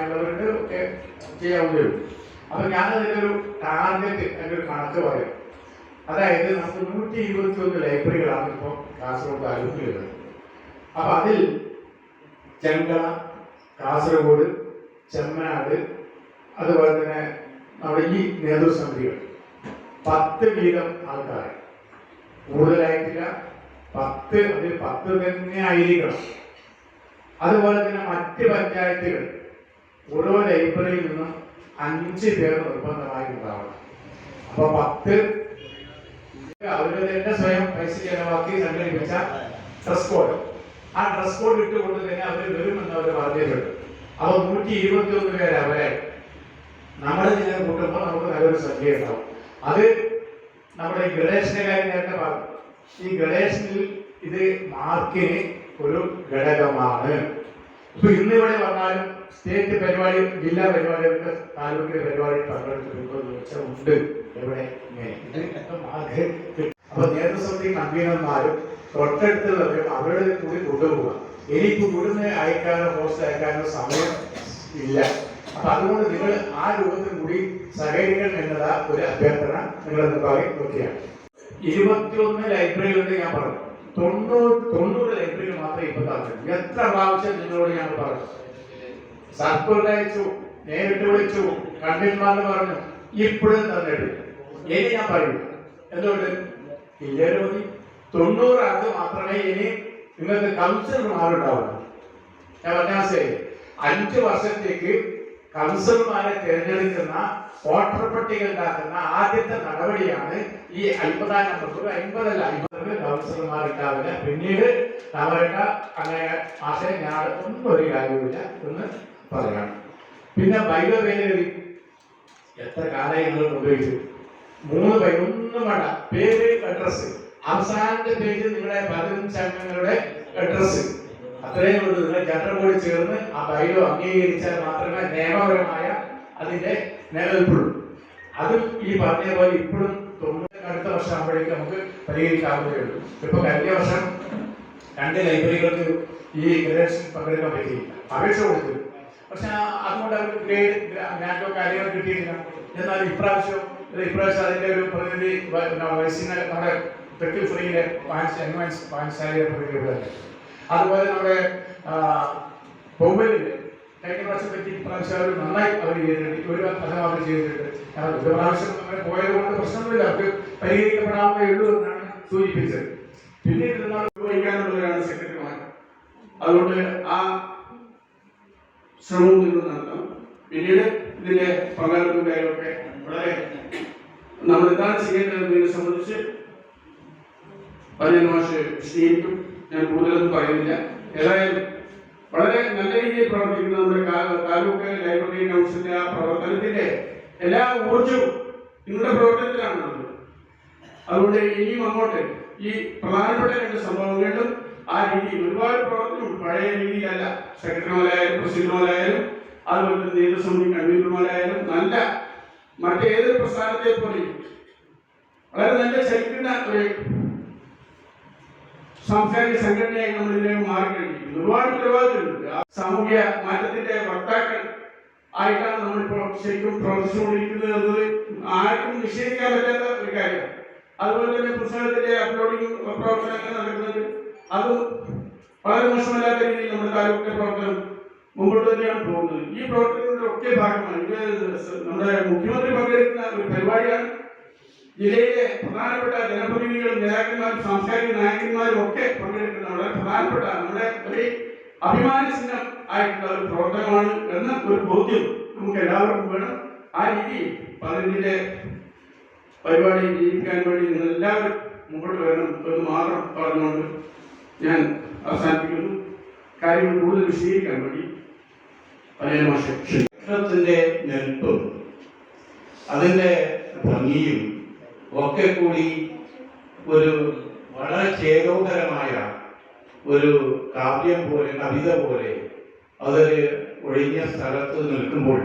പ്രായമുള്ളവരുണ്ട് ഒക്കെ ചെയ്യാവുന്നേ ഉള്ളൂ. അപ്പൊ ഞാനതിൻ്റെ ഒരു ടാർഗറ്റ്, അതിൻ്റെ ഒരു കണക്ക് പറയും. അതായത് നമുക്ക് 121 ലൈബ്രറികളാണ് ഇപ്പോൾ കാസർഗോഡ് താലൂക്കിലുള്ളത്. അപ്പൊ അതിൽ ചെങ്കള, കാസർഗോഡ്, ചെമ്മനാട്, അതുപോലെ തന്നെ നമ്മുടെ ഈ നേതൃസമിതികൾ 10 വീതം ആൾക്കാർ, കൂടുതലായിട്ടില്ല, 10, അതിൽ 10 തന്നെ ആയിരിക്കണം. അതുപോലെ തന്നെ മറ്റ് പഞ്ചായത്തുകൾ ഓരോ ലൈബ്രറിയിൽ നിന്നും 5 പേർ നിർബന്ധമായി ഉണ്ടാവണം. അപ്പൊ 10 അവര് തന്നെ സ്വയം പൈസ ചെലവാക്കി സംഘടിപ്പിച്ച ഡ്രസ് കോഡ്, ആ ഡ്രസ് കോഡ് ഇട്ടുകൊണ്ട് തന്നെ അവർ വരുമെന്ന് അവർ പറഞ്ഞിട്ടുണ്ട്. അപ്പൊ 121 പേര് അവരെ നമ്മൾ ഇതിനെ കൂട്ടുമ്പോൾ നമുക്ക് നല്ലൊരു സംഖ്യ ഉണ്ടാവും. അത് നമ്മുടെ ഗണേശന്റെ കാര്യം നേരത്തെ പറഞ്ഞു. ഈ ഗണേശനിൽ ഇത് മാർക്കിന് ഒരു ഘടകമാണ്. ഇപ്പൊ ഇന്നിവിടെ വന്നാലും സ്റ്റേറ്റ് പരിപാടി, ജില്ലാ പരിപാടികൾക്ക്, താലൂക്കിലെ പരിപാടി പങ്കെടുത്തിട്ടുണ്ട്. എവിടെ മാർക്ക്. അപ്പൊ നേതൃസമിതി കൺവീനർമാരും തൊട്ടടുത്തുള്ളവരും അവരുടെ കൂടി കൊണ്ടുപോവുക. എനിക്ക് ഇവിടുന്ന് അയക്കാനോ പോസ്റ്റ് അയക്കാനോ സമയം ഇല്ല. അപ്പൊ അതുകൊണ്ട് നിങ്ങൾ ആ രൂപത്തിൽ കൂടി സഹകരിക്കണം എന്നതാ ഒരു അഭ്യർത്ഥന നിങ്ങളുടെ മുമ്പാകെ വെക്കുകയാണ്. 21 ലൈബ്രറികളുണ്ട് ഞാൻ പറഞ്ഞു. 90 ലൈബ്രറികൾ മാത്രമേ ഇപ്പൊ തന്നിട്ടുണ്ട്. എത്ര പ്രാവശ്യം നിങ്ങളോട് ഞാൻ പറഞ്ഞു, സർക്കുലർ അയച്ചു, നേരിട്ട് വിളിച്ചു, കണ്ടന്മാരെന്ന് പറഞ്ഞു, ഇപ്പോഴും തന്നിട്ട്. ഇനി ഞാൻ പറയും എന്തുകൊണ്ട് ഇല്ലല്ലോ, 90 ആൾക്ക് മാത്രമേ ഇനി നിങ്ങൾക്ക് കൗൺസിലർമാരുണ്ടാവുള്ളൂ. ഞാൻ പറഞ്ഞാൽ 5 വർഷത്തേക്ക് കൗൺസിലർമാരെ തിരഞ്ഞെടുക്കുന്ന വോട്ടർ പട്ടിക ഉണ്ടാക്കുന്ന ആദ്യത്തെ നടപടിയാണ് ഈ 50-ാം നമ്പർ. 50 കൗൺസിലർമാർ ഉണ്ടാവില്ല. പിന്നീട് അവരുടെ അങ്ങനെ ആശയം ഞാൻ ഒന്നും ഒരു കാര്യമില്ല എന്ന് പറയാണ്. പിന്നെ ബൈബിൾ പേര് എത്ര കാലമായി നിങ്ങൾ ഉപയോഗിച്ചു? 3 പേര്, ഒന്നും വേണ്ട, പേര്, അഡ്രസ്, അവസാനത്തെ പേജിൽ നിങ്ങളുടെ 15 അംഗങ്ങളുടെ അഡ്രസ്, അത്രയും കൊണ്ട് നിങ്ങൾ ജനറൽ കൂടി ചേർന്ന് ആ ബൈലോ അംഗീകരിച്ചാൽ മാത്രമേ നിയമപരമായ അതിന്റെ നിലനിൽപ്പുള്ളൂ. അതും ഈ പറഞ്ഞ പോലെ ഇപ്പോഴും 90 അടുത്ത വർഷം ആകുമ്പോഴേക്കും നമുക്ക് പരിഹരിക്കാവുന്നതേ ഉള്ളൂ. ഇപ്പൊ കഴിഞ്ഞ വർഷം 2 ലൈബ്രറികൾക്ക് ഈ ഗ്രേഡ്സിൽ പങ്കെടുക്കാൻ പറ്റിയില്ല, അപേക്ഷ കൊടുത്തു. പക്ഷെ അതുകൊണ്ട് അവർക്ക് ഗ്രാൻഡോ കാര്യങ്ങൾ കിട്ടിയില്ല. എന്നാൽ ഇപ്രാവശ്യം അതിന്റെ ഒരു പ്രതിനിധി നമ്മുടെ പെട്ടിൽ ഫ്രീയിലെ വായനശാലയിലെ പ്രതിനിധികൾ, അതുപോലെ നമ്മുടെ ബൊമ്മലിന്റെ കഴിഞ്ഞ പ്രാവശ്യം പറ്റി ഇപ്രാവശ്യം അവർ നന്നായി അവർ ചെയ്തിട്ടുണ്ട്. ഒരു പദം അവർ ചെയ്തിട്ടുണ്ട്. ഒരു പ്രാവശ്യം അങ്ങനെ പോയത് കൊണ്ട് പ്രശ്നമില്ല, അവർക്ക് പരിഹരിക്കപ്പെടാവുന്നേ ഉള്ളൂ എന്നാണ് സൂചിപ്പിച്ചത്. പിന്നീട് വഹിക്കാനുള്ളവരാണ് സെക്രട്ടറിമാർ. അതുകൊണ്ട് ആ ശ്രമവും നിങ്ങൾ നടത്തണം. പിന്നീട് ഇതിന്റെ പങ്കാളിത്തവും കാര്യമൊക്കെ വളരെ നമ്മൾ എന്താണ് ചെയ്യേണ്ടതെന്നതിനെ സംബന്ധിച്ച് പതിനേഴ് മാഷ് വിശദീകരിക്കും. ഞാൻ കൂടുതലൊന്നും പറയുന്നില്ല. ഏതായാലും വളരെ നല്ല രീതിയിൽ പ്രവർത്തിക്കുന്ന നമ്മുടെ താലൂക്ക് ലൈബ്രറി കൗൺസിലിന്റെ ആ പ്രവർത്തനത്തിന്റെ എല്ലാ ഊർജവും നിങ്ങളുടെ പ്രവർത്തനത്തിലാണുള്ളത്. അതുകൊണ്ട് ഇനിയും അങ്ങോട്ട് ഈ പ്രധാനപ്പെട്ട 2 സംഭവങ്ങളിലും ആ രീതിയിൽ ഒരുപാട് പ്രവർത്തനം, പഴയ രീതിയിലല്ല, സെക്രട്ടറിമാരായാലും പ്രസിഡന്റുമാരായാലും അതുപോലെ തന്നെ നേതൃസമിതി കൺവീനർമാരായാലും നല്ല മറ്റേതൊരു പ്രസ്ഥാനത്തെ പോലെയും വളരെ നല്ല ചലിക്കുന്ന ഒരു സാംസ്കാരിക സംഘടനയായി നമ്മൾ ഇതിലേക്ക് മാറിക്കഴിഞ്ഞിരിക്കുന്നു. ഒരുപാട് ഉത്തരവാദിത്തമുണ്ട്. സാമൂഹ്യ മാറ്റത്തിന്റെ വക്താക്കൾ ആയിട്ടാണ് നമ്മളിപ്പോൾ ശരിക്കും പ്രവർത്തിച്ചുകൊണ്ടിരിക്കുന്നത് എന്നത് ആർക്കും നിഷേധിക്കാൻ പറ്റാത്ത ഒരു കാര്യമാണ്. അതുപോലെ തന്നെ പുസ്തകത്തിന്റെ അപ്ലോഡിംഗ് പ്രവർത്തനങ്ങൾ നടക്കുന്നത് അതും വളരെ മോശമല്ലാത്ത രീതിയിൽ നമ്മുടെ താലൂക്കിലെ പ്രവർത്തനം മുമ്പോട്ട് തന്നെയാണ് പോകുന്നത്. ഈ പ്രവർത്തനങ്ങളുടെ ഒക്കെ ഭാഗമാണ് ഇത്. നമ്മുടെ മുഖ്യമന്ത്രി പങ്കെടുക്കുന്ന ഒരു പരിപാടിയാണ്. ജില്ലയിലെ പ്രധാനപ്പെട്ട ജനപ്രതിനിധികളും നേതാക്കന്മാരും സാംസ്കാരിക നായകന്മാരും ഒക്കെ പങ്കെടുക്കുന്ന വളരെ പ്രധാനപ്പെട്ട നമ്മുടെ ഒരു അഭിമാന ചിഹ്നം ആയിട്ടുള്ള ഒരു പ്രവർത്തനമാണ് എന്ന ഒരു ബോധ്യം നമുക്ക് എല്ലാവർക്കും വേണം. ആ രീതിയിൽ 15-ന്റെ പരിപാടി ജീവിക്കാൻ വേണ്ടി നിങ്ങൾ എല്ലാവരും മുമ്പോട്ട് വരണം എന്ന് മാത്രം പറഞ്ഞുകൊണ്ട് ഞാൻ അവസാനിപ്പിക്കുന്നു. കാര്യങ്ങൾ കൂടുതൽ വിശദീകരിക്കാൻ വേണ്ടി ക്ഷേത്രത്തിന്റെ നെൽപ്പും അതിന്റെ ഭംഗിയും ഒക്കെ കൂടി ഒരു വളരെ ചേതോഹരമായ ഒരു കാവ്യം പോലെ, കവിത പോലെ അതൊരു ഒഴിഞ്ഞ സ്ഥലത്ത് നിൽക്കുമ്പോൾ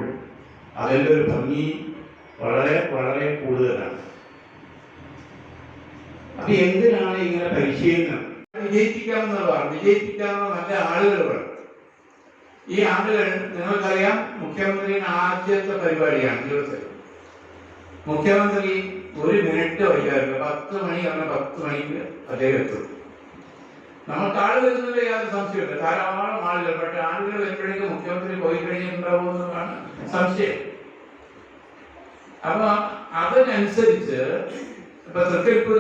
അതിൻ്റെ ഒരു ഭംഗി വളരെ വളരെ കൂടുതലാണ്. അപ്പൊ എന്തിനാണ് ഇങ്ങനെ പരിശീലനം? വിജയിപ്പിക്കാവുന്നതാണ്, വിജയിപ്പിക്കാവുന്ന നല്ല ആളുകൾ വേണം. ഈ ആളുകൾ നിങ്ങൾക്കറിയാം, മുഖ്യമന്ത്രിയുടെ ആദ്യത്തെ പരിപാടിയാണ് ജീവിതത്തിൽ. മുഖ്യമന്ത്രി 1 മിനിറ്റ് വൈകാറില്ല, 10 മണി അങ്ങനെ 10 മണിക്ക് അദ്ദേഹം എത്തും. നമുക്ക് ആള് വരുന്നില്ല, യാതൊരു സംശയമില്ല. ധാരാളം ആളുകൾ, പക്ഷെ ആളുകൾ വരുമ്പോഴേക്കും മുഖ്യമന്ത്രി പോയി കഴിഞ്ഞിട്ടുണ്ടാവുമെന്നാണ് സംശയം. അപ്പൊ അതിനനുസരിച്ച് ഇപ്പൊ തൃക്കരിപ്പൂർ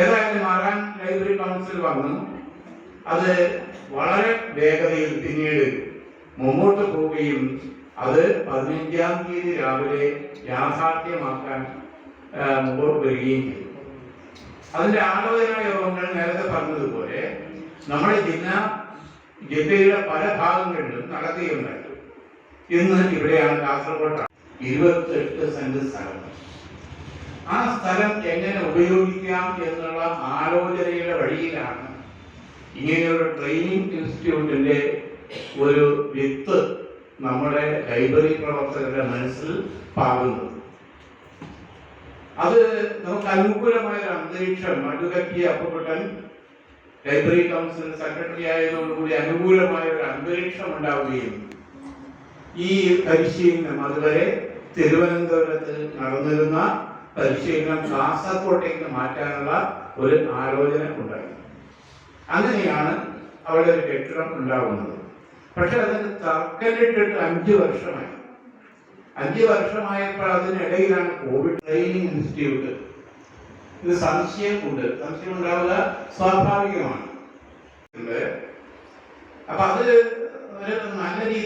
ഏതായാലും മാറാൻ ലൈബ്രറി കൗൺസിൽ വന്നു. അത് വളരെ വേഗതയിൽ പിന്നീട് മുമ്പോട്ട് പോവുകയും അത് 15-ാം തീയതി രാവിലെ യാഥാർത്ഥ്യമാക്കാൻ മുമ്പോട്ട് വരികയും ചെയ്തു. അതിന്റെ ആലോചന യോഗങ്ങൾ നേരത്തെ പറഞ്ഞതുപോലെ നമ്മുടെ ജില്ലയുടെ പല ഭാഗങ്ങളിലും നടക്കുകയുണ്ടായി. ഇന്ന് ഇവിടെയാണ്, കാസർഗോഡാണ്. 28 സെന്റ് സ്ഥലം. ആ സ്ഥലം എങ്ങനെ ഉപയോഗിക്കാം എന്നുള്ള ആലോചനയുടെ വഴിയിലാണ് ഇങ്ങനെയൊരു ട്രെയിനിങ് ഇൻസ്റ്റിറ്റ്യൂട്ടിന്റെ ഒരു വിത്ത് നമ്മുടെ ലൈബ്രറി പ്രവർത്തകരുടെ മനസ്സിൽ പാകുന്നത്. അത് നമുക്ക് അനുകൂലമായ ഒരു അന്തരീക്ഷം, advocate Appukuttan library council secretary ആയതോടുകൂടി അനുകൂലമായ ഒരു അന്തരീക്ഷം ഉണ്ടാവുകയും ഈ പരിശീലനം അതുവരെ തിരുവനന്തപുരത്ത് നടന്നിരുന്ന പരിശീലനം കാസർകോട്ടേക്ക് മാറ്റാനുള്ള ഒരു ആലോചന ഉണ്ടായി. അങ്ങനെയാണ് അവിടെ ഒരു കെട്ടിടം ഉണ്ടാകുന്നത്. പക്ഷെ അതിന് തർക്കമിട്ടിട്ട് 5 വർഷമായി. 5 വർഷമായപ്പോൾ അതിനിടയിലാണ് കോവിഡ് ട്രെയിനിങ് ഇൻസ്റ്റിറ്റ്യൂട്ട്. ഇത് സംശയം ഉണ്ടാവുക സ്വാഭാവികമാണ്. അപ്പൊ അത്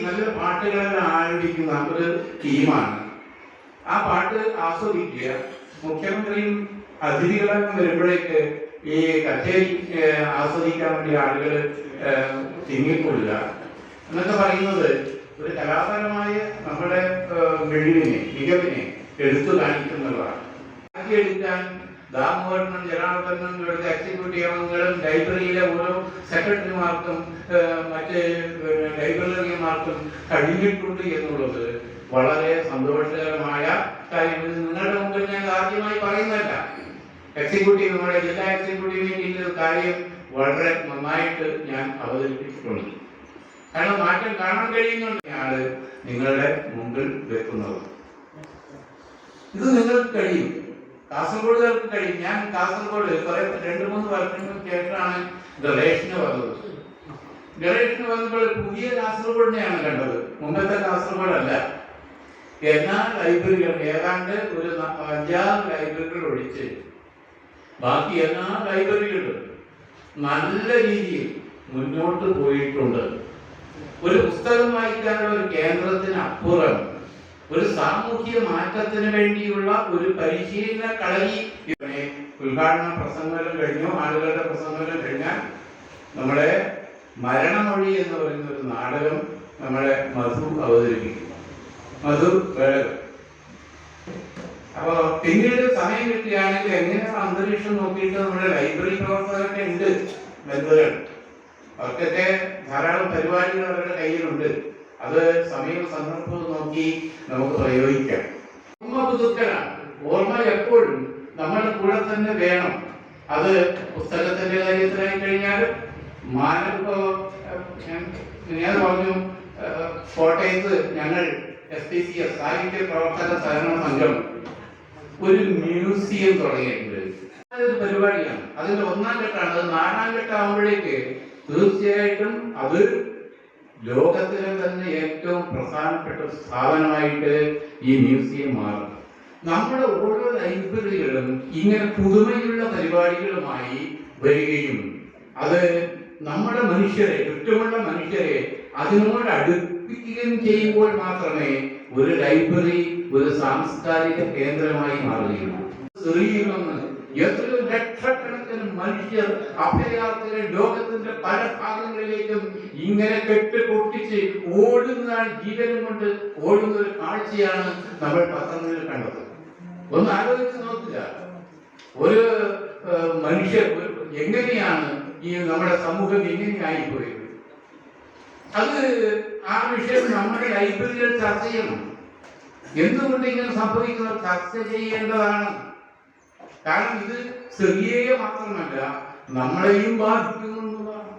നല്ല പാട്ടുകളെല്ലാം ആരംഭിക്കുന്ന ഒരു ടീമാണ്. ആ പാട്ട് ആസ്വദിക്കുക. മുഖ്യമന്ത്രിയും അതിഥികളെല്ലാം വരുമ്പോഴേക്ക് ഈ കച്ചേരി ആസ്വദിക്കാൻ വേണ്ടി ആളുകൾ തിങ്ങിക്കൊള്ളുക എന്നൊക്കെ പറയുന്നത് ഒരു കലാപരമായ നമ്മുടെ മികവിനെ എടുത്തു കാണിക്കുന്നതാണ്. എടുക്കാൻ ദാമോദരനും ജനാർദ്ദനും ഇവിടുത്തെ എക്സിക്യൂട്ടീവ് അംഗങ്ങളും ലൈബ്രറിയിലെ ഓരോ സെക്രട്ടറിമാർക്കും മറ്റ് ലൈബ്രറിമാർക്കും കഴിഞ്ഞിട്ടുണ്ട് എന്നുള്ളത് വളരെ സന്തോഷകരമായ കാര്യം. നിങ്ങളുടെ മുമ്പിൽ ഞാൻ ആദ്യമായി പറയുന്നതല്ല. എക്സിക്യൂട്ടീവ്, നമ്മുടെ ജില്ലാ എക്സിക്യൂട്ടീവ് മീറ്റിംഗിൽ കാര്യം വളരെ നന്നായിട്ട് ഞാൻ അവതരിപ്പിച്ചിട്ടുണ്ട്. കാരണം മാറ്റം കാണാൻ കഴിയുന്നുണ്ട്. നിങ്ങളുടെ മുമ്പിൽ വെക്കുന്നത് ഇത് നിങ്ങൾക്ക് കഴിയും, കാസർഗോഡുകാർക്ക് കഴിയും. ഞാൻ കാസർഗോഡ് 2-3 വർഷങ്ങൾക്ക് ശേഷമാണ് ഗവേഷന് വന്നത്. ഗവേഷന് വന്നപ്പോൾ പുതിയ കാസർഗോഡിനെയാണ് കണ്ടത്, മുമ്പത്തെ കാസർഗോഡല്ല. എല്ലാ ലൈബ്രറികളും ഏതാണ്ട് ഒരു 5-6 ലൈബ്രറികൾ ഒഴിച്ച് ബാക്കി എല്ലാ ലൈബ്രറികളും നല്ല രീതിയിൽ മുന്നോട്ട് പോയിട്ടുണ്ട്. ഒരു പുസ്തകം വായിക്കാനുള്ള ഒരു കേന്ദ്രത്തിന് അപ്പുറം ഒരു സാമൂഹ്യ മാറ്റത്തിന് വേണ്ടിയുള്ള ഒരു പരിശീലന കളരി. ഉദ്ഘാടന പ്രസംഗം കഴിഞ്ഞു, ആളുകളുടെ പ്രസംഗം കഴിഞ്ഞാൽ നമ്മുടെ മരണമൊഴി എന്ന് പറയുന്ന ഒരു നാടകം നമ്മുടെ മധു അവതരിപ്പിക്കും. മധു വേളകം. അപ്പൊ പിന്നീട് സമയം കിട്ടുകയാണെങ്കിൽ എങ്ങനെയാണ് അന്തരീക്ഷം നോക്കിയിട്ട് നമ്മുടെ ലൈബ്രറി പ്രവർത്തകരൊക്കെ ഉണ്ട്, ബന്ധുക്കൾ, അവർക്കൊക്കെ ധാരാളം പരിപാടികൾ അവരുടെ കയ്യിലുണ്ട്. അത് സമയവും സന്ദർഭവും നോക്കി നമുക്ക് പ്രയോഗിക്കാം. ഓർമ്മ എപ്പോഴും നമ്മുടെ കൂടെ തന്നെ വേണം. അത് പുസ്തകത്തിന്റെ കാര്യത്തിലായി കഴിഞ്ഞാൽ ഞാൻ പറഞ്ഞു, കോട്ടയത്ത് ഞങ്ങൾ SPCS സാഹിത്യ പ്രവർത്തക സഹകരണ സംഘം ഒരു മ്യൂസിയം തുടങ്ങിയിട്ടുണ്ട്. അതൊരു പരിപാടിയാണ്. അതിന്റെ 1-ാം ഘട്ടമാണ്. അത് 4-ാം ഘട്ടമാകുമ്പോഴേക്ക് തീർച്ചയായിട്ടും അത് ലോകത്തിലെ തന്നെ ഏറ്റവും പ്രധാനപ്പെട്ട സ്ഥാപനമായിട്ട് ഈ മ്യൂസിയം മാറും. നമ്മുടെ ഓരോ ലൈബ്രറികളും ഇങ്ങനെ പുതുമയുള്ള പരിപാടികളുമായി വരികയും അത് നമ്മുടെ മനുഷ്യരെ, ചുറ്റുമുള്ള മനുഷ്യരെ അതിനോട് അടുപ്പിക്കുകയും ചെയ്യുമ്പോൾ മാത്രമേ ഒരു ലൈബ്രറി ഒരു സാംസ്കാരിക കേന്ദ്രമായി മാറുകയുള്ളൂ. എത്രയോ ലക്ഷക്കണക്കിന് മനുഷ്യർ അഭയാർത്ഥികൾ ലോകത്തിന്റെ പല ഭാഗങ്ങളിലേക്കും ഇങ്ങനെ കെട്ടുപൊട്ടിച്ച് ഓടുന്ന ജീവനും കൊണ്ട് ഓടുന്ന ഒരു കാഴ്ചയാണ് നമ്മൾ പത്രങ്ങളിൽ കണ്ടത്. ഒന്ന് ആലോചിച്ച് നോക്കുക, ഒരു മനുഷ്യർ എങ്ങനെയാണ് ഈ നമ്മുടെ സമൂഹം എങ്ങനെയായി പോയത്. അത് ആ വിഷയം നമ്മുടെ ലൈബ്രറികൾ ചർച്ച ചെയ്യണം. എന്തുകൊണ്ട് ഇങ്ങനെ സംഭവിക്കുന്നത് ചർച്ച ചെയ്യേണ്ടതാണ്. കാരണം ഇത് ചെറിയ മാത്രമല്ല, നമ്മളെയും ബാധിക്കുന്നുള്ളതാണ്.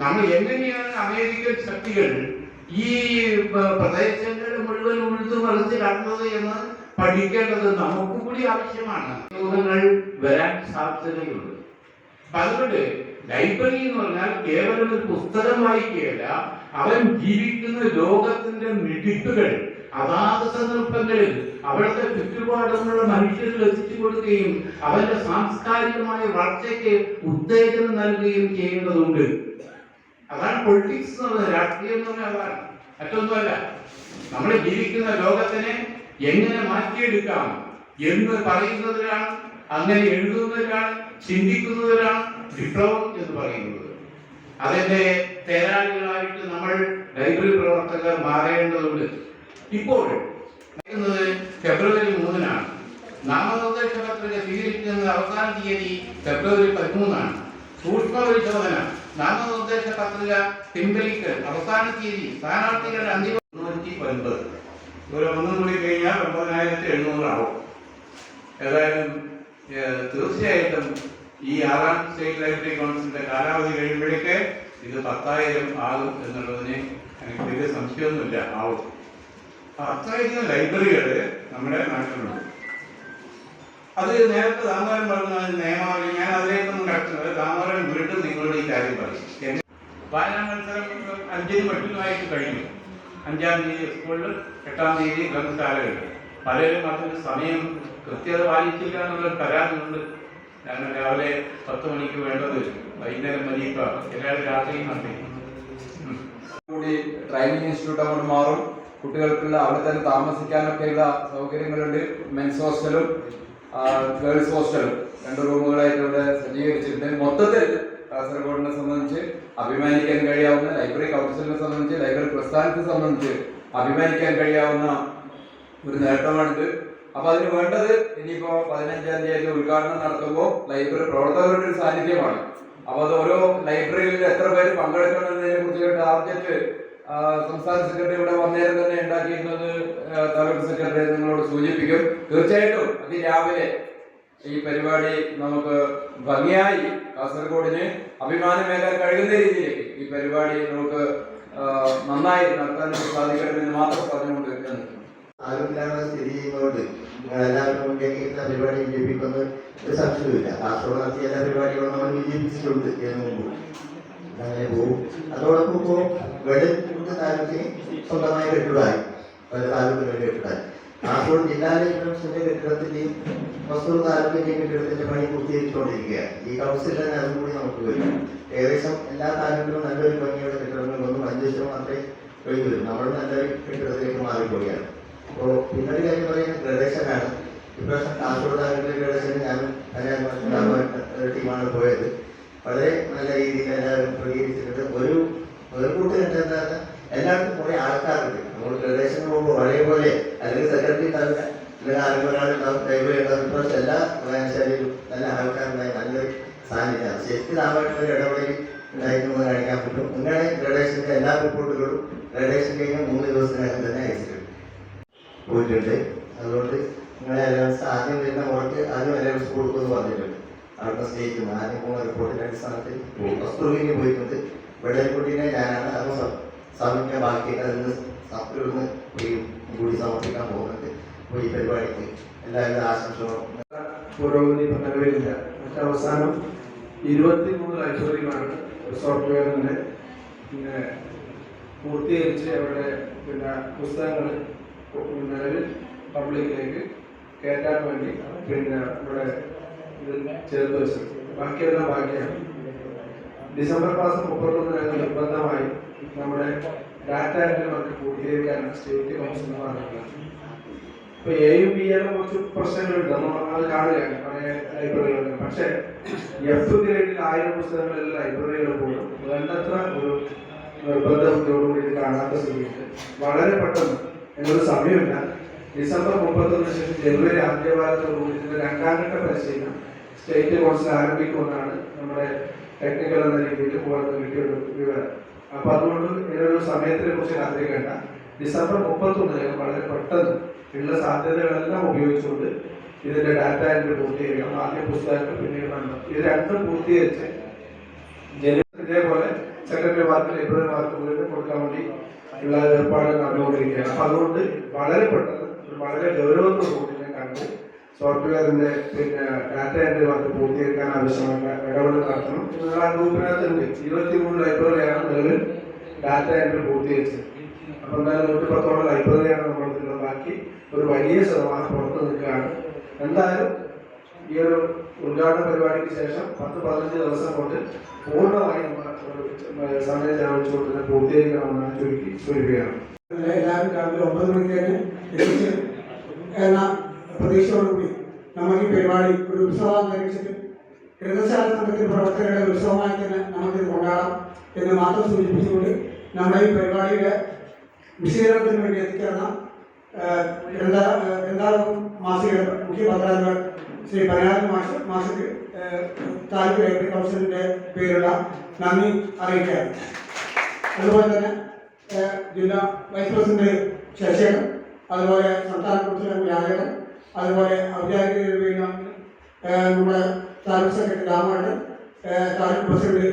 നമ്മൾ എങ്ങനെയാണ് അമേരിക്കൻ ശക്തികൾ ഈ പ്രദേശങ്ങൾ മുഴുവൻ ഉഴുതു മറിച്ച് കടന്നത് എന്ന് പഠിക്കേണ്ടത് നമുക്ക് കൂടി ആവശ്യമാണ്. ചോദ്യങ്ങൾ വരാൻ സാധ്യതയുണ്ട്. അതുകൊണ്ട് ലൈബ്രറി എന്ന് പറഞ്ഞാൽ കേവലം ഒരു പുസ്തകം വായിക്കുകയല്ല, അവൻ ജീവിക്കുന്ന ലോകത്തിന്റെ മിടിപ്പുകൾ അതാത് സന്ദർഭങ്ങളിൽ അവിടുത്തെ ചുറ്റുപാടുള്ള മനുഷ്യരിൽ എത്തിച്ചു കൊടുക്കുകയും അവന്റെ സാംസ്കാരികമായ വളർച്ചയ്ക്ക് ഉത്തേജനം നൽകുകയും ചെയ്യേണ്ടതുണ്ട്. അതാണ് പൊളിറ്റിക്സ് എന്ന് പറയുന്നത്. രാഷ്ട്രീയം എന്ന് പറഞ്ഞാൽ അതാണ്, മറ്റൊന്നുമല്ല. നമ്മൾ ജീവിക്കുന്ന ലോകത്തിനെ എങ്ങനെ മാറ്റിയെടുക്കാം എന്ന് പറയുന്നതിലാണ്, അങ്ങനെ എഴുതുന്നതിലാണ്, ചിന്തിക്കുന്നതിലാണ് വിപ്ലവം എന്ന് പറയുന്നത്. അതിന്റെ തേരാളികളായിട്ട് നമ്മൾ ലൈബ്രറി പ്രവർത്തകർ മാറേണ്ടതുണ്ട്. ഇപ്പോൾ ഫെബ്രുവരി 3-നാണ്. നാമനിർദ്ദേശ പത്രിക സ്വീകരിക്കുന്നത് അവസാന തീയതി ഫെബ്രുവരി 13-നാണ്. സൂക്ഷ്മ പരിശോധന, നാമനിർദ്ദേശ പത്രിക പിൻവലിക്കൽ അവസാന തീയതി, സ്ഥാനാർത്ഥികളുടെ അന്തിമ 109. ഒരു 1 കൂടി കഴിഞ്ഞാൽ 9,700 ആവും. ഏതായാലും തീർച്ചയായിട്ടും ഈ 6ാം സ്റ്റേറ്റ് ലൈബ്രറി കൗൺസിലിന്റെ കാലാവധി കഴിയുമ്പോഴേക്ക് ഇത് 10,000 ആകും എന്നുള്ളതിന് എനിക്ക് വലിയ സംശയമൊന്നുമില്ല, ആവും. അത്രയധികം ലൈബ്രറികൾ നമ്മുടെ നാട്ടിലുണ്ട്. അത് നേരത്തെ ദാമോദരൻ പറഞ്ഞ നിയമാവലി, ഞാൻ അതിലേക്കൊന്നും കടക്കുന്നത്, ദാമോദരൻ വീണ്ടും നിങ്ങളോട് ഈ കാര്യം പറയും. വായനാ മത്സരം 5-ന് മറ്റുമായിട്ട് കഴിഞ്ഞു. 5-ാം തീയതി സ്കൂളിൽ, 8-ാം തീയതി ഗ്രന്ഥശാലകളിൽ. പലരും അതിന് സമയം കൃത്യത പാലിച്ചില്ല എന്നുള്ളൊരു പരാതിയുണ്ട്. കാരണം രാവിലെ 10 മണിക്ക് വേണ്ടത് വൈകുന്നേരം മതിയിപ്പ എല്ലാവരും രാത്രിയും നടത്തി കൂടി ട്രെയിനിങ് ഇൻസ്റ്റിറ്റ്യൂട്ട് അങ്ങോട്ട് മാറും. കുട്ടികൾക്കുള്ള അവിടെ തന്നെ താമസിക്കാനൊക്കെയുള്ള സൗകര്യങ്ങളുണ്ട്. മെൻസ് ഹോസ്റ്റലും ഗേൾസ് ഹോസ്റ്റലും 2 റൂമുകളായിട്ട് ഇവിടെ സജ്ജീകരിച്ചിട്ടുണ്ട്. മൊത്തത്തിൽ കാസർഗോഡിനെ സംബന്ധിച്ച് അഭിമാനിക്കാൻ കഴിയാവുന്ന, ലൈബ്രറി കൗൺസിലിനെ സംബന്ധിച്ച്, ലൈബ്രറി പ്രസ്ഥാനത്തെ സംബന്ധിച്ച് അഭിമാനിക്കാൻ കഴിയാവുന്ന ഒരു നേട്ടമാണിത്. അപ്പൊ അതിന് വേണ്ടത് ഇനിയിപ്പോ 15-ാം തീയതി ഉദ്ഘാടനം നടത്തുമ്പോൾ ലൈബ്രറി പ്രവർത്തകരുടെ ഒരു സാന്നിധ്യമാണ്. അപ്പൊ അത് ഓരോ ലൈബ്രറിയിൽ എത്ര പേര് പങ്കെടുക്കണം എന്നതിനെ കുറിച്ച് ടാർഗറ്റ് സംസ്ഥാന സെക്രട്ടറി ഇവിടെ വന്നേരം തന്നെ ഉണ്ടാക്കിയിരുന്നത് താലൂക്ക് സെക്രട്ടറി നിങ്ങളോട് സൂചിപ്പിക്കും. തീർച്ചയായിട്ടും അതിരാവിലെ ഈ പരിപാടി നമുക്ക് ഭംഗിയായി കാസർഗോഡിന് അഭിമാനമേകാൻ കഴിയുന്ന രീതിയിലേക്ക് ഈ പരിപാടി നമുക്ക് നന്നായി നടത്താൻ സാധിക്കണമെന്ന് മാത്രം പറഞ്ഞുകൊണ്ട് ആരോഗ്യമാണ് സ്ഥിതി ചെയ്യുന്നതുകൊണ്ട് എല്ലാവരും മുൻകൈക്കുന്ന പരിപാടി വിജയിപ്പിക്കുന്നത് ഒരു സംശയമില്ല. കാസർഗോഡ് നടത്തിയ എല്ലാ പരിപാടികളും നമ്മൾ വിജയിപ്പിച്ചിട്ടുണ്ട് ഇതിനു മുമ്പ്. അങ്ങനെ പോകും. അതോടൊപ്പം ഇപ്പോൾ വെളുത്ത താലൂക്കിന് സ്വന്തമായ കെട്ടിടമായി, പല താലൂക്കുകളുടെ കെട്ടിടമായി. കാസർഗോഡ് ജില്ലാ കെട്ടിടത്തിന്റെയും മസ്തൂർ താലൂക്കിന്റെയും കെട്ടിടത്തിന്റെ പണി പൂർത്തീകരിച്ചുകൊണ്ടിരിക്കുകയാണ്. ഈ കൗൺസിൽ തന്നെ അതും കൂടി നമുക്ക് വരും. ഏകദേശം എല്ലാ താലൂക്കിലും നല്ലൊരു ഭംഗിയുടെ കെട്ടിടങ്ങൾ വന്നു. 5 വർഷം മാത്രമേ കഴിഞ്ഞു വരും. നമ്മൾ നല്ലൊരു കെട്ടിടത്തിലേക്ക് മാറിപ്പോവുകയാണ്. അപ്പോൾ പിന്നൊരു കാര്യം പറയുന്നത് ഗ്രഡേഷനാണ്. ഇപ്രാവശ്യം കാസർഗോഡ് താലൂക്കിലെ ഗ്രഡേഷന് ഞാനും ടീമാണ് പോയത്. വളരെ നല്ല രീതിയിൽ എല്ലാവരും പ്രതികരിച്ചിട്ടുണ്ട്. ഒരു കൂട്ട് കണ്ടെന്താ എല്ലാവർക്കും കുറെ ആൾക്കാരുണ്ട്. നമ്മൾ ഗ്രഡേഷന് പോകുമ്പോൾ ഒരേപോലെ അല്ലെങ്കിൽ സെക്രട്ടറി ഉണ്ടാവില്ല, അല്ലെങ്കിൽ ആരെങ്കിലും ഒരാളുണ്ടാവും, ലൈബ്രറി ഉണ്ടാവും. ഇപ്രാവശ്യം എല്ലാ വായനശാലയിലും നല്ല ആൾക്കാരുണ്ടായി, നല്ലൊരു സാന്നിധ്യമാണ്. ശരിക്കും നാമായിട്ടുള്ള ഇടപെടൽ ഉണ്ടായിരുന്നു കാണിക്കാൻ പറ്റും. ഇങ്ങനെ ഗ്രഡേഷന്റെ എല്ലാ റിപ്പോർട്ടുകളും ഗ്രഡേഷൻ കഴിഞ്ഞ 3 ദിവസത്തിനകം തന്നെ അയച്ചിട്ടുണ്ട് പോയിട്ടുണ്ട്. അതുകൊണ്ട് നിങ്ങളെ അലവൻസ് ആദ്യം വരുന്ന മുറയ്ക്ക് ആദ്യം അലവൻസ് കൊടുക്കുമെന്ന് പറഞ്ഞിട്ടുണ്ട്. അവിടുത്തെ സ്റ്റേറ്റ് ആദ്യം പോകുന്ന റിപ്പോർട്ടിന്റെ അടിസ്ഥാനത്തിൽ വസ്തുവിന് പോയിട്ടുണ്ട്. വെള്ളരിക്കുട്ടിനെ ഞാനാണ് അത് സമീപിക്കാൻ ബാക്കിയിട്ട് അതിന് സപ്ലിന്ന് കൂടി സമർപ്പിക്കാൻ പോകുന്നത്. അപ്പോൾ ഈ പരിപാടിക്ക് എല്ലാവരും ആശംസകളും പുരോഗതി നിലവിലില്ല. പക്ഷെ അവസാനം 23 ലൈബ്രറികളാണ് സോഫ്റ്റ്വെയറിന്റെ പൂർത്തീകരിച്ച് അവരുടെ പുസ്തകങ്ങൾ നിലവിൽ പബ്ലിക്കിലേക്ക് കയറ്റാൻ വേണ്ടി ഇവിടെ ചേർത്ത് വെച്ചത്. ബാക്കിയെല്ലാം ബാക്കിയാണ്. ഡിസംബർ മാസം 31 നിർബന്ധമായി നമ്മുടെ ഡാറ്റ എൻട്രി വർക്ക് പൂർത്തീകരിക്കാൻ സ്റ്റേറ്റ് കൗൺസിൽ പറഞ്ഞിട്ടുണ്ട്. ഇപ്പൊ എയും ബിയിലും കുറച്ച് പ്രശ്നങ്ങളുണ്ട്, നമ്മൾ അത് കാണുകയാണ് പഴയ ലൈബ്രറികളിൽ. പക്ഷെ F ഗ്രേഡിൽ 1000 പുസ്തകങ്ങളെല്ലാം ലൈബ്രറികൾ പോലും വേണ്ടത്ര ഒരു നിർബന്ധത്തോടുകൂടി ഇത് കാണാത്ത സ്ഥിതിയുണ്ട്. വളരെ പെട്ടെന്ന് എന്നൊരു സമയമില്ല. ഡിസംബർ 31 ശേഷം ജനുവരി ആദ്യവാരത്തോടുകൂടി ഇതിന്റെ 2ാം ഘട്ട പരിശീലനം സ്റ്റേറ്റ് കൗൺസിൽ ആരംഭിക്കുമെന്നാണ് നമ്മുടെ ടെക്നിക്കൽ എന്ന രീതിയിൽ പോകുന്നത് കിട്ടിയൊരു വിവരം. അപ്പൊ അതുകൊണ്ട് ഇതിനൊരു സമയത്തിനെ കുറിച്ച് കാത്തിരിക്കേണ്ട. ഡിസംബർ 31 വളരെ പെട്ടെന്ന് ഉള്ള സാധ്യതകളെല്ലാം ഉപയോഗിച്ചുകൊണ്ട് ഇതിന്റെ ഡാറ്റ എൻട്രി പൂർത്തീകരിക്കണം. ആദ്യം പുസ്തകങ്ങൾ, പിന്നീട് ഇത് 2 പൂർത്തീകരിച്ച് ജനുവരി ഇതേപോലെ secretary secretary mark library mark വീണ്ടും കൊടുക്കാൻ വേണ്ടി ഉള്ള ഏർപ്പാട് നടന്നുകൊണ്ടിരിക്കുകയാണ്. അപ്പൊ അതുകൊണ്ട് വളരെ പെട്ടെന്ന് വളരെ ഗൗരവത്തോടുകൂടി ഞാൻ കണ്ട് സോഫ്റ്റ്വെയറിന്റെ ഡാറ്റ എൻട്രി വർക്ക് പൂർത്തീകരിക്കാൻ ആവശ്യമായ ഇടപെടൽ നടത്തണം. നിങ്ങൾ ആ ഗ്രൂപ്പിനകത്തുണ്ട് 23 ലൈബ്രറിയാണ് നിലവിൽ ഡാറ്റ എൻട്രി പൂർത്തീകരിച്ചത്. അപ്പൊ എന്തായാലും 110 ലൈബ്രറിയാണ് നമ്മളുള്ളത്. ബാക്കി ഒരു വലിയ ശതമാനം പുറത്ത് നിൽക്കുകയാണ്. എന്തായാലും ഈ ഒരു ഉദ്ഘാടന പരിപാടിക്ക് ശേഷം 10-15 ദിവസം കൊണ്ട് പൂർണ്ണമായി നമ്മൾ സമയം ചെലവഴിച്ചുകൊണ്ട് പൂർത്തീകരിക്കണമെന്നാണ് ചുരുക്കി സൂചിപ്പിക്കുകയാണ്. എല്ലാവരും രാവിലെ 9 മണിക്ക് തന്നെ എത്തിച്ച് എന്ന പ്രതീക്ഷയോടുകൂടി നമുക്ക് ഈ പരിപാടി ഒരു ഉത്സവാന്തരീക്ഷത്തിൽ ഗ്രന്ഥശാല സംഘത്തിൽ പ്രവർത്തകരുടെ ഉത്സവമായി തന്നെ നമുക്കിത് കൊണ്ടാടാം എന്ന് മാത്രം സൂചിപ്പിച്ചുകൊണ്ട് നമ്മുടെ ഈ പരിപാടിയുടെ വിശദീകരണത്തിന് വേണ്ടി എത്തിച്ചേർന്ന ഗ്രന്ഥാലോകം മാസികയുടെ മുഖ്യ പത്രാധിപർ ശ്രീ പനയാരൻ മാഷക്ക് താലൂക്ക് ലൈബ്രറി കൗൺസിലിൻ്റെ പേരുള്ള നന്ദി അറിയിക്കുകയാണ്. അതുപോലെ തന്നെ ജില്ലാ വൈസ് പ്രസിഡന്റ് ശശികരൻ, അതുപോലെ സംസ്ഥാന പ്രസിഡന്റ് രാജേന്ദ്രൻ, അതുപോലെ ഔദ്യോഗിക രൂപീകരണം നമ്മുടെ താലൂക്ക് സെക്രട്ടറി രാമേന്ദ്രൻ, താലൂക്ക് പ്രസിഡന്റ്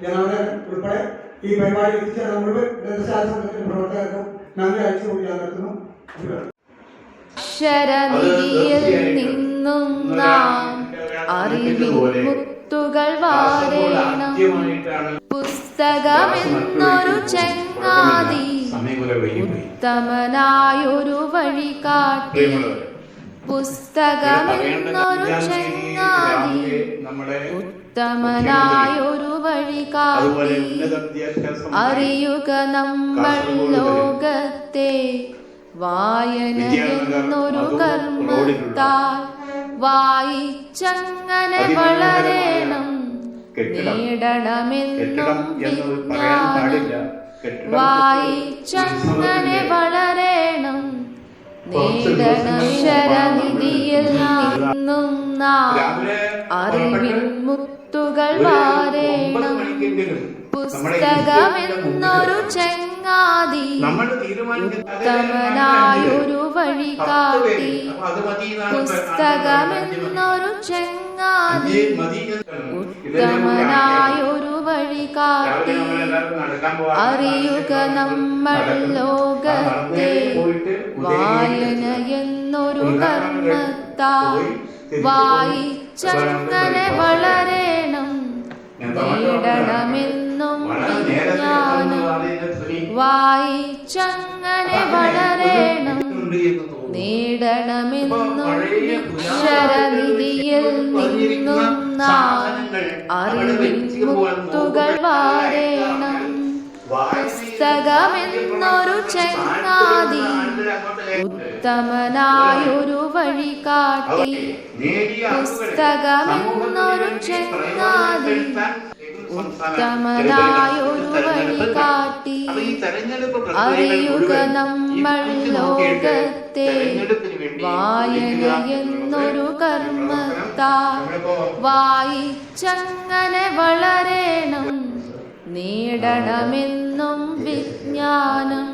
ജനാർദ്ദനൻ ഉൾപ്പെടെ ഈ പരിപാടി എത്തിച്ചേർന്ന മുഴുവൻ ഗ്രന്ഥശാല സംഘത്തിന്റെ പ്രവർത്തകർക്കും നന്ദി അയച്ചുകൊണ്ട് ഞാൻ നിർത്തുന്നു. അക്ഷരനിധിയിൽ നിന്നും നാം അറിവിൻ മുത്തുകൾ വാരേണം. പുസ്തകമെന്നൊരു ചങ്ങാതി ഉത്തമനായൊരു വഴി കാട്ടി. പുസ്തകമെന്നൊരു ചങ്ങാതി ഉത്തമനായൊരു വഴി കാട്ടി. അറിയുക നമ്മൾ ലോകത്തെ വായന എന്നൊരു കർമ്മത്താൽ വായിച്ചങ്ങനെ വളരണം. നേടണമെന്നും വിജ്ഞാനം വായിച്ചങ്ങനെ വളരണം. നേടണക്ഷരനിധിയിൽ നിന്നും നാം അറിവിൻ മുത്തുകൾ വാരേണം. പുസ്തകമെന്നൊരു ചങ്ങാതി ഉത്തമനായൊരു വഴി കാട്ടി. പുസ്തകമെന്നൊരു ചങ്ങാതി ഉത്തമനായൊരു വഴി കാട്ടി. അറിയുക നമ്മൾ ലോകത്തെ വായന എന്നൊരു കർമ്മത്താൽ വായിച്ചങ്ങനെ വളരേണം. നേടണമെന്നും വിജ്ഞാനം വായിച്ചങ്ങനെ വളരേണം. നേടണമെന്നും അക്ഷരനിധിയിൽ നിന്നും നാം അറിവിൻ മുത്തുകൾ വാരേണം. പുസ്തകമെന്നൊരു ചങ്ങാതി ഉത്തമനായൊരു വഴി കാട്ടി. പുസ്തകമെന്നൊരു ചങ്ങാതി ഉത്തമനായൊരു വഴി കാട്ടി. അറിയുക നമ്മൾ ലോകത്തെ വായന എന്നൊരു കർമ്മത്താൽ വായിച്ചങ്ങനെ വളരേണം. നേടണമെന്നും വിജ്ഞാനം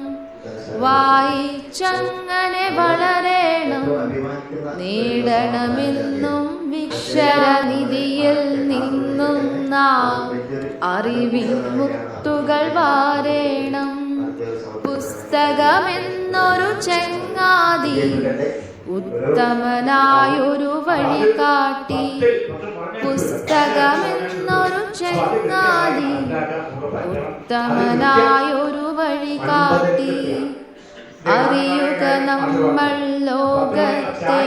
വായിച്ചങ്ങനെ വളരേണം. നേടണമെന്നും അക്ഷരനിധിയിൽ നിന്നും നാം അറിവിൻ മുത്തുകൾ വാരേണം. പുസ്തകമെന്നൊരു ചങ്ങാതി ഉത്തമനായൊരു വഴി കാട്ടി. പുസ്തകമെന്നൊരു ചങ്ങാതി ഉത്തമനായൊരു വഴി കാട്ടി. അറിയുക നമ്മൾ ലോകത്തെ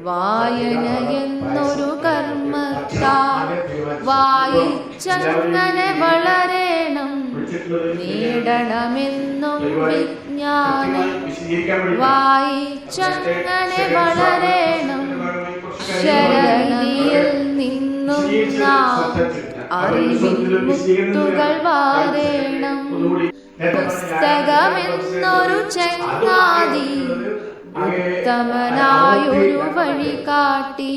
വായന എന്നൊരു കർമ്മത്താൽ വായിച്ചങ്ങനെ വളരേണം. നേടണമെന്നും വിജ്ഞാനം വായിച്ചങ്ങനെ വളരേണം. അക്ഷരനിധിയിൽ നിന്നും നാം അറിവിൻ മുത്തുകൾ വാരേണം. പുസ്തകമെന്നൊരു ചങ്ങാതി ഉത്തമനായൊരു വഴി കാട്ടി.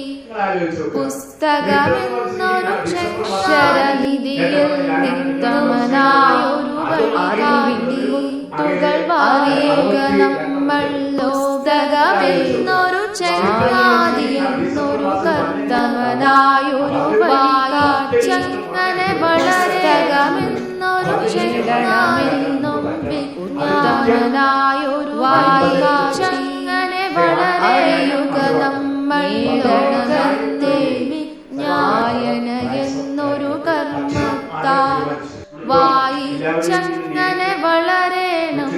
പുസ്തകമെന്നൊരു അക്ഷരനിധിയിൽ നിന്നുത്തമനായൊരു വഴി കാട്ടി. മുത്തുകൾ വാരിക നമ്മൾ പുസ്തകമെന്നൊരു ചങ്ങാതി എന്നൊരു കർത്തമനായൊരു വഴി കാട്ടി. അങ്ങനെ വളരെ നേടണമെന്നും ഉത്തമനായൊരു വായിച്ചങ്ങനെ വളരെയുക നമ്മൾ ലോകത്തെ വിജ്ഞായന എന്നൊരു കർമ്മത്താൽ വായിച്ചങ്ങനെ വളരണം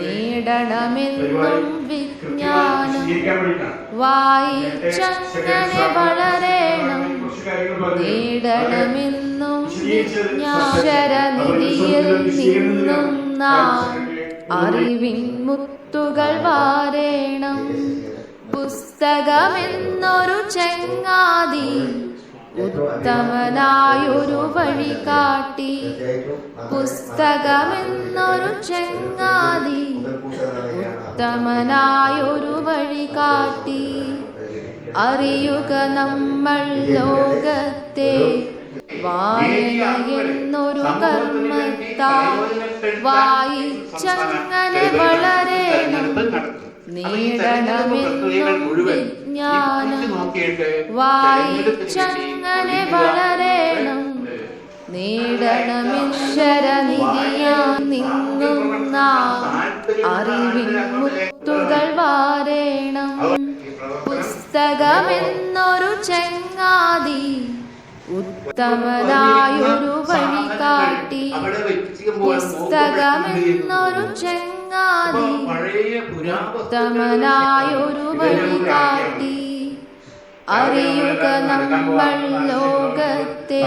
നേടണമെന്നും വിജ്ഞാനം വായിച്ചങ്ങനെ വളരണം നേടണമെന്നും വിജ്ഞാനനിധിയിൽ നിന്നും നാം അറിവിൻ മുത്തുകൾ വാരേണം പുസ്തകമെന്നൊരു ചങ്ങാതി ഉത്തമനായൊരു വഴി കാട്ടി പുസ്തകമെന്നൊരു ചങ്ങാതി ഉത്തമനായൊരു വഴി കാട്ടി അറിയുക നമ്മൾ ലോകത്തെ വായന എന്നൊരു കർമ്മത്താൽ വായിച്ചങ്ങനെ വളരേണം നേടണമെന്നും വിജ്ഞാനം വായിച്ചങ്ങനെ വളരേണം നേടണമെന്നരനിധിയാൽ നിന്നും നാം അറിവിൻ മുത്തുകൾ വാരേണം പുസ്തകമെന്നൊരു ചങ്ങാതി ഉത്തമനായൊരു വഴി കാട്ടി പുസ്തകമെന്നൊരു ചങ്ങാതി ഉത്തമനായൊരു വഴി കാട്ടി അറിയുക നമ്മൾ ലോകത്തെ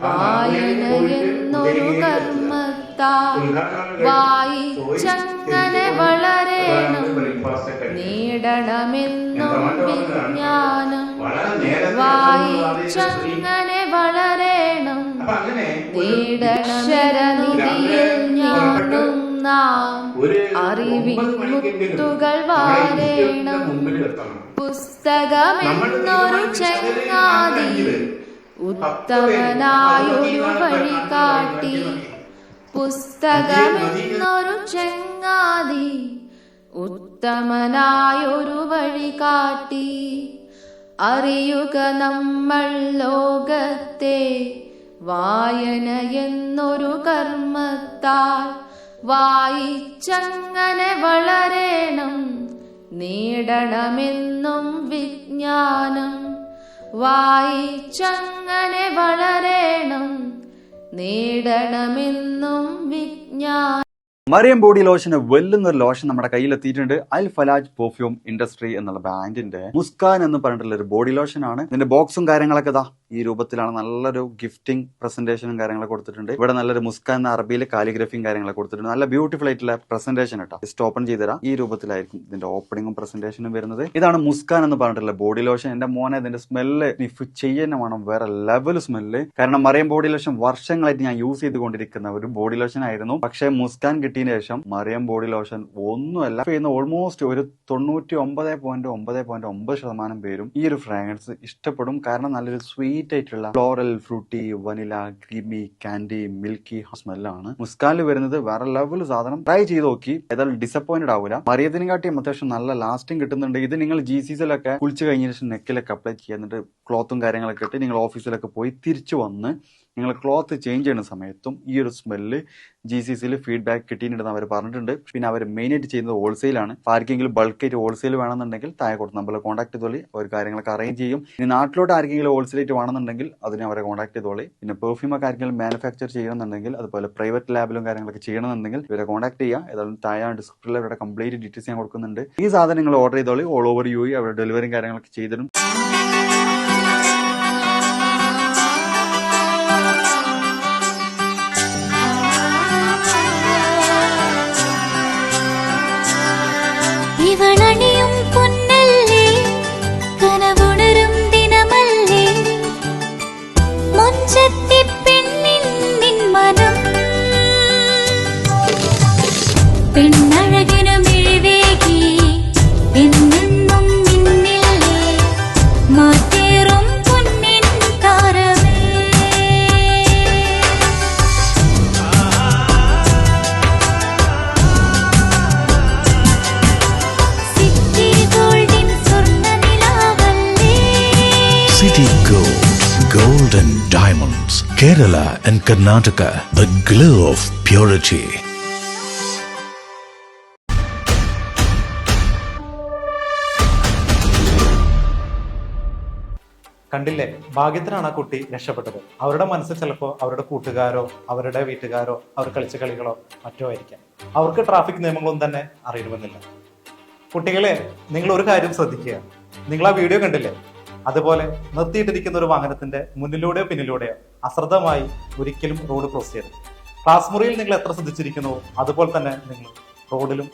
വായന എന്നൊരു കർമ്മത്താൽ വായിച്ചങ്ങനെ വളരേണം നേടണമെന്നും വിജ്ഞാനം വായിച്ചങ്ങനെ വളരേണം നേടണശരനിധിയിൽ ഞാനും നാം അറിവിൻ മുത്തുകൾ വാരേണം പുസ്തകമെന്നൊരു ചങ്ങാതി ഉത്തമനായൊരു വഴി കാട്ടി പുസ്തകമെന്നൊരു ചങ്ങാതി ഉത്തമനായൊരു വഴി കാട്ടി അറിയുക നമ്മൾ ലോകത്തെ വായന എന്നൊരു കർമ്മത്താൽ വായിച്ചങ്ങനെ വളരേണം നേടണമെന്നും വിജ്ഞാനം വായിച്ചങ്ങനെ വളരേണം നേടണമെന്നും വിജ്ഞാനം. മറിയം ബോഡി ലോഷന് വെല്ലുന്നൊരു ലോഷൻ നമ്മുടെ കയ്യിലെത്തിയിട്ടുണ്ട്. അൽ ഫലാജ് പെർഫ്യൂം ഇൻഡസ്ട്രി എന്നുള്ള ബ്രാൻഡിന്റെ മുസ്കാൻ എന്ന് പറഞ്ഞിട്ടുള്ള ഒരു ബോഡി ലോഷൻ ആണ്. ഇതിന്റെ ബോക്സും കാര്യങ്ങളൊക്കെ ഇതാ ഈ രൂപത്തിലാണ്. നല്ലൊരു ഗിഫ്റ്റിംഗ് പ്രസന്റേഷനും കാര്യങ്ങളൊക്കെ കൊടുത്തിട്ടുണ്ട്. ഇവിടെ നല്ലൊരു മുസ്കാൻ എന്ന അറബിയിൽ കാലിഗ്രഫിയും കാര്യങ്ങളൊക്കെ കൊടുത്തിട്ടുണ്ട്. നല്ല ബ്യൂട്ടിഫുൾ ആയിട്ടുള്ള പ്രസന്റേഷൻ കേട്ടോ. ജസ്റ്റ് ഓപ്പൺ ചെയ്തുതരാം. ഈ രൂപത്തിലായിരിക്കും ഇതിന്റെ ഓപ്പണിങ്ങും പ്രസന്റേഷനും വരുന്നത്. ഇതാണ് മുസ്കാൻ എന്ന് പറഞ്ഞിട്ടുള്ള ബോഡി ലോഷൻ. എന്റെ മോനെ ഇതിന്റെ സ്മെല്ല് നിഫ് ചെയ്യുന്ന വേണം, വേറെ ലെവൽ സ്മെല്ല്. കാരണം മറിയം ബോഡി ലോഷൻ വർഷങ്ങളായിട്ട് ഞാൻ യൂസ് ചെയ്തുകൊണ്ടിരിക്കുന്ന ഒരു ബോഡി ലോഷൻ ആയിരുന്നു. പക്ഷേ മുസ്കാൻ കിട്ടിയതിന് ശേഷം മറിയം ബോഡി ലോഷൻ ഒന്നുമല്ല ചെയ്യുന്ന ഓൾമോസ്റ്റ് ഒരു 99.9% പേരും ഈ ഒരു ഫ്രാഗ്രൻസ് ഇഷ്ടപ്പെടും. കാരണം നല്ലൊരു സ്വീറ്റ് ആയിട്ടുള്ള floral, fruity, vanilla, creamy, candy, milky സ്മെല്ലാണ് മുസ്കാനിൽ വരുന്നത്. വേറെ ലെവൽ സാധനം. ട്രൈ ചെയ്ത് നോക്കി, ഏതായാലും ഡിസപ്പോയിന്റഡ് ആവില്ല. മറിയത്തിനെ കാട്ടിയും അത്യാവശ്യം നല്ല ലാസ്റ്റിംഗ് കിട്ടുന്നുണ്ട്. ഇത് നിങ്ങൾ GCCയിലൊക്കെ കുളിച്ച് കഴിഞ്ഞ ശേഷം നെക്കിലൊക്കെ അപ്ലൈ ചെയ്യുന്നുണ്ട്. ക്ലോത്തും കാര്യങ്ങളൊക്കെ ഇട്ട് നിങ്ങൾ ഓഫീസിലൊക്കെ പോയി തിരിച്ചു വന്ന് നിങ്ങൾ ക്ലോത്ത് ചേഞ്ച് ചെയ്യുന്ന സമയത്തും ഈ ഒരു സ്മെല്ല് GCCയിൽ ഫീഡ്ബാക്ക് കിട്ടിയിട്ടുണ്ടെന്ന് അവർ പറഞ്ഞിട്ടുണ്ട്. പിന്നെ അവർ മെയിനായിട്ട് ചെയ്യുന്നത് ഹോൾസെയിലാണ്. ആർക്കെങ്കിലും ബൾക്കായിട്ട് ഹോൾസെയിൽ വേണമെന്നുണ്ടെങ്കിൽ താഴെ കൊടുത്ത് നമ്മളെ കോൺടാക്ട് ചെയ്തോളി. അവർ കാര്യങ്ങളൊക്കെ അറേഞ്ച് ചെയ്യും. ഇനി നാട്ടിലോട്ട് ആർക്കെങ്കിലും ഹോൾസെയിലായിട്ട് വേണമെന്നുണ്ടെങ്കിൽ അതിനെ അവരെ കോൺടാക്ട് ചെയ്തോളി. പിന്നെ പെർഫ്യൂമൊക്കെ ആർക്കെങ്കിലും മാനുഫാക്ചർ ചെയ്യണമെന്നുണ്ടെങ്കിൽ അതുപോലെ പ്രൈവറ്റ് ലാബിലും കാര്യങ്ങളൊക്കെ ചെയ്യണമെന്നുണ്ടെങ്കിൽ ഇവരെ കോൺടാക്ട് ചെയ്യുക. ഏതായാലും താഴെ ഡിസ്ക്രിപ്ഷനിൽ അവരുടെ കംപ്ലീറ്റ് ഡീറ്റെയിൽസ് ഞാൻ കൊടുക്കുന്നുണ്ട്. ഈ സാധനം നിങ്ങൾ ഓർഡർ ചെയ്തോളി. ഓൾ ഓവർ UAE അവരുടെ ഡെലിവറിയും കാര്യങ്ങളൊക്കെ ചെയ്തിടും. ഇവളണിയും പൊന്നല്ലേ കനവുണരും ദിനമല്ലേ മൊഞ്ചത്തി പെണ്ണിൻ നിൻ മനം പെണ്ണഴകിനു മിഴിവേകി എന്നെന്നും നിന്നില്ലേ മാറ്റേറും പൊന്നിൻ താരമേ City Gold, Gold and Diamonds, Kerala and Karnataka, the glow of purity. കണ്ടില്ലേ, ഭാഗ്യത്തിനാണ് ആ കുട്ടി രക്ഷപ്പെട്ടത്. അവരുടെ മനസ്സിൽ ചിലപ്പോൾ അവരുടെ കൂട്ടുകാരോ അവരുടെ വീട്ടുകാരോ അവർ കളിച്ച കളികളോ മറ്റോ ആയിരിക്കാം. അവർക്ക് ട്രാഫിക് നിയമങ്ങളൊന്നും തന്നെ അറിയണമെന്നില്ല. കുട്ടികളെ, നിങ്ങൾ ഒരു കാര്യം ശ്രദ്ധിക്കുക. നിങ്ങൾ ആ വീഡിയോ കണ്ടില്ലേ? അതുപോലെ നിർത്തിയിട്ടിരിക്കുന്ന ഒരു വാഹനത്തിന്റെ മുന്നിലൂടെയോ പിന്നിലൂടെയോ അശ്രദ്ധമായി ഒരിക്കലും റോഡ് ക്രോസ് ചെയ്യരുത്. ക്ലാസ് മുറിയിൽ നിങ്ങൾ എത്ര ശ്രദ്ധിച്ചിരിക്കുന്നുവോ അതുപോലെ തന്നെ നിങ്ങൾ റോഡിലും